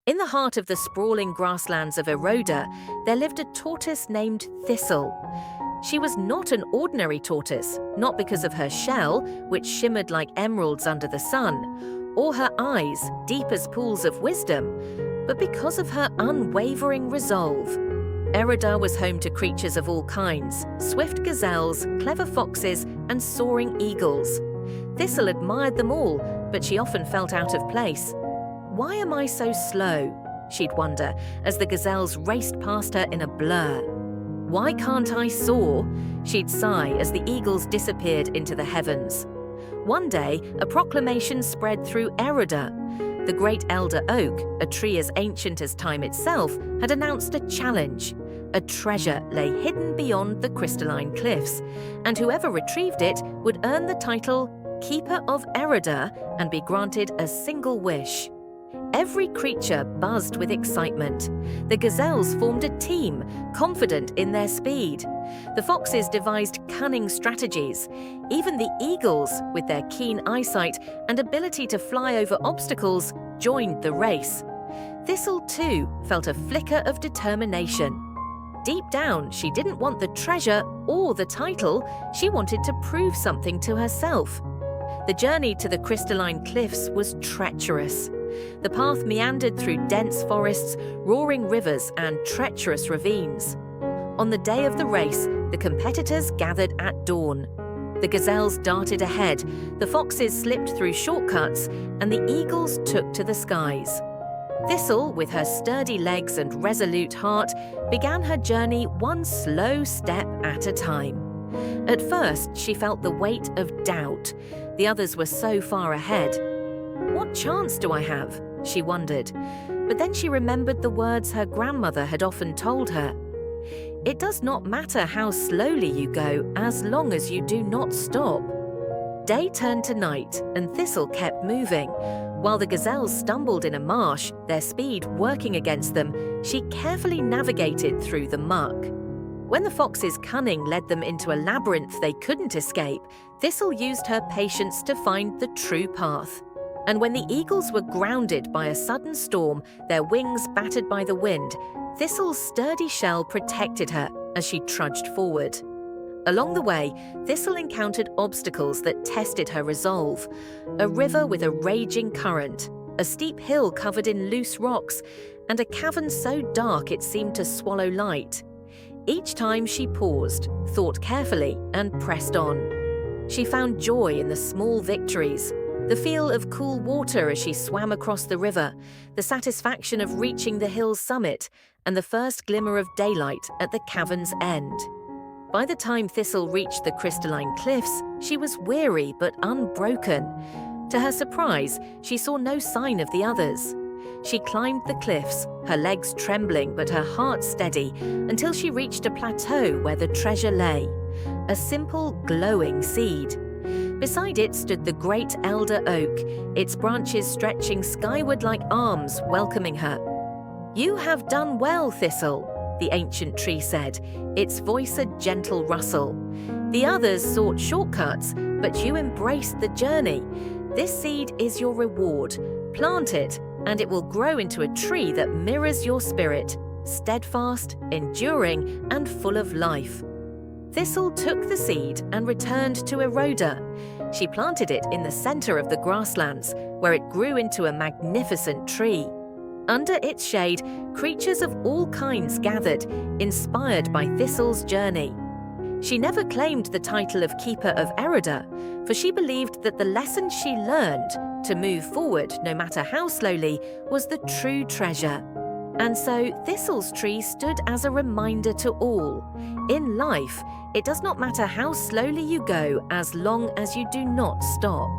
In the heart of the sprawling grasslands of Eroda, there lived a tortoise named Thistle. She was not an ordinary tortoise, not because of her shell, which shimmered like emeralds under the sun, or her eyes, deep as pools of wisdom, but because of her unwavering resolve. Eroda was home to creatures of all kinds, swift gazelles, clever foxes, and soaring eagles. Thistle admired them all, but she often felt out of place. "Why am I so slow?" she'd wonder as the gazelles raced past her in a blur. "Why can't I soar?" she'd sigh as the eagles disappeared into the heavens. One day, a proclamation spread through Eroda. The great elder oak, a tree as ancient as time itself, had announced a challenge. A treasure lay hidden beyond the crystalline cliffs, and whoever retrieved it would earn the title Keeper of Eroda and be granted a single wish. Every creature buzzed with excitement. The gazelles formed a team, confident in their speed. The foxes devised cunning strategies. Even the eagles, with their keen eyesight and ability to fly over obstacles, joined the race. Thistle, too, felt a flicker of determination. Deep down, she didn't want the treasure or the title. She wanted to prove something to herself. The journey to the crystalline cliffs was treacherous. The path meandered through dense forests, roaring rivers, and treacherous ravines. On the day of the race, the competitors gathered at dawn. The gazelles darted ahead, the foxes slipped through shortcuts, and the eagles took to the skies. Thistle, with her sturdy legs and resolute heart, began her journey one slow step at a time. At first, she felt the weight of doubt. The others were so far ahead. "What chance do I have?" she wondered. But then she remembered the words her grandmother had often told her. "It does not matter how slowly you go, as long as you do not stop." Day turned to night, and Thistle kept moving. While the gazelles stumbled in a marsh, their speed working against them, she carefully navigated through the muck. When the fox's cunning led them into a labyrinth they couldn't escape, Thistle used her patience to find the true path. And when the eagles were grounded by a sudden storm, their wings battered by the wind, Thistle's sturdy shell protected her as she trudged forward. Along the way, Thistle encountered obstacles that tested her resolve. A river with a raging current, a steep hill covered in loose rocks, and a cavern so dark it seemed to swallow light. Each time she paused, thought carefully, and pressed on. She found joy in the small victories, the feel of cool water as she swam across the river, the satisfaction of reaching the hill's summit, and the first glimmer of daylight at the cavern's end. By the time Thistle reached the crystalline cliffs, she was weary but unbroken. To her surprise, she saw no sign of the others. She climbed the cliffs, her legs trembling but her heart steady, until she reached a plateau where the treasure lay, a simple, glowing seed. Beside it stood the great elder oak, its branches stretching skyward like arms, welcoming her. "You have done well, Thistle," the ancient tree said, its voice a gentle rustle. "The others sought shortcuts, but you embraced the journey. This seed is your reward. Plant it, and it will grow into a tree that mirrors your spirit, steadfast, enduring, and full of life." Thistle took the seed and returned to Eroda. She planted it in the center of the grasslands, where it grew into a magnificent tree. Under its shade, creatures of all kinds gathered, inspired by Thistle's journey. She never claimed the title of Keeper of Eroda, for she believed that the lesson she learned, to move forward no matter how slowly, was the true treasure. And so Thistle's tree stood as a reminder to all. In life, it does not matter how slowly you go as long as you do not stop.